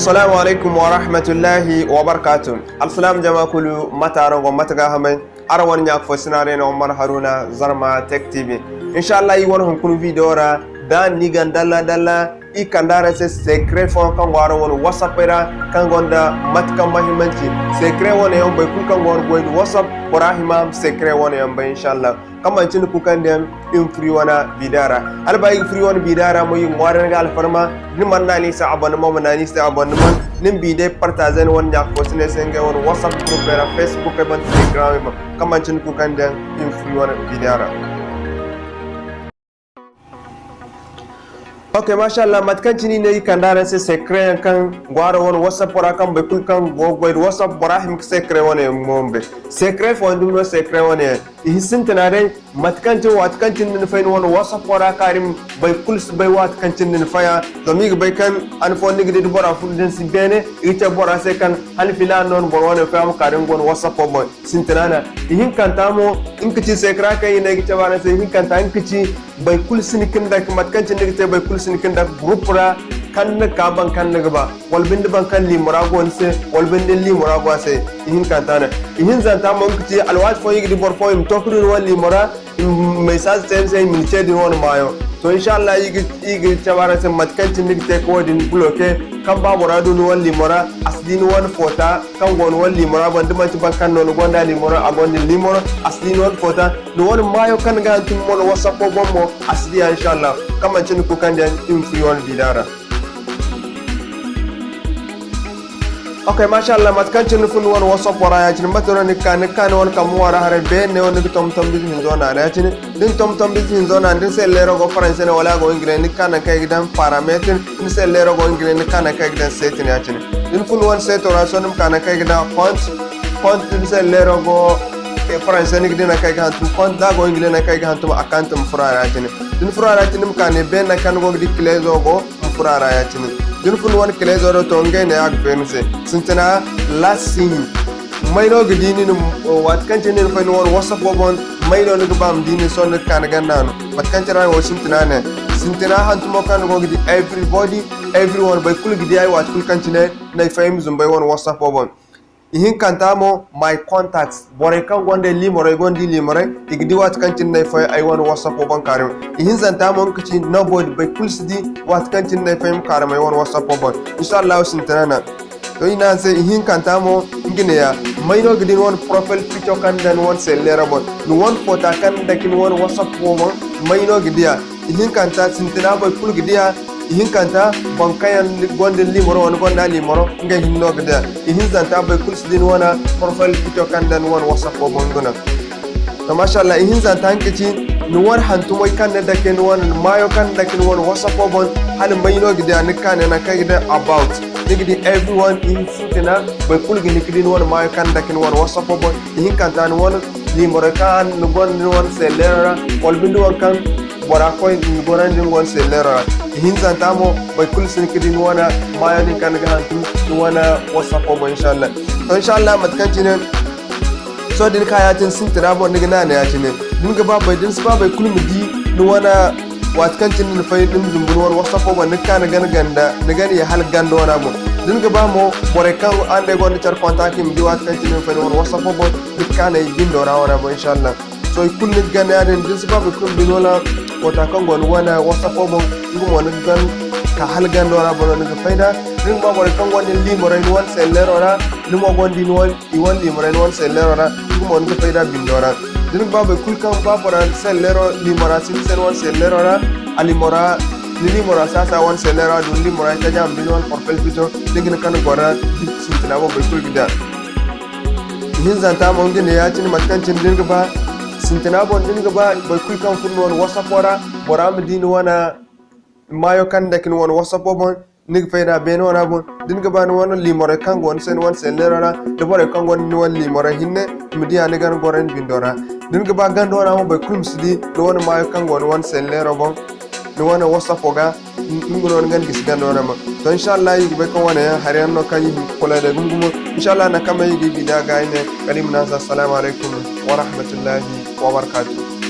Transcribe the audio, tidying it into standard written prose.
Assalamu alaikum wa rahmatullahi wa barakatuh. Alsalam jama kulu mataran go mataga hamai arwan nya fo sinare no Omar Haruna Zarma Tech TV. Inshallah yi won kun video ra dan ni gandalla dalla I kandara se secret fon kan waro won WhatsApp era kan gonda matkam mahimanci secret won yon bay ku kan wor go WhatsApp borahima secret won yon bay inshallah kama cin ku kan dem in free wana bidara alba free wana bidara mo yin waran ga alfarma ni man na ni sa abon mo na ni sa abon man nim bi de partager won jak ko sene senga won WhatsApp group era Facebook e ban Telegram kama cin ku kan dem in free wana bidara. Ok, mashallah, matkan chini ne kandara se secret kan gwaro won WhatsApp pora kan be kul kan go WhatsApp pora him secret won mombe secret fo ndum no secret won hisin tanare matkan chin watkan chin ne fain won WhatsApp pora karim be kul be watkan chin ne faya to mi be kan an fo ni gidi bora fu den si bene ite bora se kan hal filan non bor won fa am karim gon WhatsApp po sin tanana hin kan tamo in kici secret kan ne gice bana se hin kan tan kici be kul sin kin da matkan chin ne be kul sin kin da group ra kan na kaban kan na gaba walbin ban kan limura gon se walbin limura go se ihin kan tana ihin zanta mon kuti alwat fo yigi bor fo im tokru wal limura message ten se min chedin won mayo to inshallah yigi tabara se matkan tin nigte ko din bloke kan ba muradu wal limura asdin won fota kan gon wal limura ban dum ban kan non gonda limura agon limura asdin won fota no won mayo kan ga tin mon WhatsApp bommo asdi inshallah kaman tin ku kan den in free wal bidara. Okay, mashallah, matkan chin fun won WhatsApp wara ya chin matoro ni kan won kam wara hare be ne won tom bis hin zona ya chin din tom bis hin zona din se lero go france ne wala go ingre ni kan kai gidan parameter din se lero go ingre ni kan kai gidan setting ya chin din fun won set ora sonum kan kai gidan font din se lero go france ni gidan kai gidan font da go ingre na kai gidan tum account tum furara ya chin din furara chin kan be na kan go di clezo go furara ya chin din fun won clezo ro to ngai ne ak fense sintana lasin mayno gidini wat kan cinin fa won WhatsApp won mayno ne bam dini son kan gandano wat kan tara wo sintana hantumo kan go gidi everyone by kul gidi ay wat kul kan cine nay fayim zum bay won WhatsApp won ihin kantamo my contacts bore kan gonde limore gondi limore igdi wat kan tin nay fay ay won WhatsApp won karim ihin zantamo kici nobody by kul sidi wat kan tin nay fayim karim ay won WhatsApp won inshallah sintana to ina se ihin kantamo ngine ya mayno gidi won profile picture kan dan won sellera bon no won photo kan dakin won WhatsApp won mayno gidi ya ihin kanta sintana by kul gidi ya ihin kanta bankayan gonde limoro won gonda limoro ngai hinno gida ihin zanta bay kulsidin wana profile picture kan dan won WhatsApp ko bongona to mashallah ihin zanta hankici no won hantu moy kan da ken won mayo kan da ken won WhatsApp ko bon hal mayno gida ni kan na kai gida about digidi everyone in sitina bay kulgi nikidin won mayo kan da ken won WhatsApp ko bon ihin kanta won limoro kan no gonde won selera wal bindu won kan bora koy goran din won selera ihin zantamo bay kul sin kidin wana mayani kan ga hantu wana WhatsApp ko inshallah to inshallah matkan cinin so din kayatin sin tirabo ni gina ne ya cinin din ga babay din su babay kul mudi ni wana watkan cinin fay din zumbun wana WhatsApp ko ni kan ga ganda ni gani ya hal gando wana mo din ga ba mo bore kan ande gon char contact mi di watkan cinin fay wana WhatsApp ko ni kan ay gindo wana mo inshallah so kul ni gana ya din su babay kul bin wala wata kan gon wana WhatsApp ko ngum wona gan ka halgando ora bono ni fayda ring ba bor kan gon limore ni won sellero ora ni mo gon din won I won limore ni won sellero ora ngum wona fayda bindora ring ba be kul kan ba bor sellero limora sin sen won sellero ora alimora ni limora sasa won sellero dun limora ta jam bin won portal pito degna kan gora sintina bo be kul gida hin zanta mo ngene ya tin matkan tin dinga ba sintina bon din ga ba boy kul kan fun won WhatsApp wora boram din wana mayo kan dakin won WhatsApp bon nig fayda ben wana bon din ga ba wona limore kan gon sen won selera de bore kan gon ni won limore hinne midi ani gan goren bindora din ga ba gando wana mo boy kul sidi do wona mayo kan gon won selera bon do wona WhatsApp ga ngunon ngan gis gando wana ma to inshallah yi be ko wana harian no kan yi kola de gungumo inshallah na kama yi bida ga ine kalim nasa assalamu alaikum wa rahmatullahi wa barakatuh.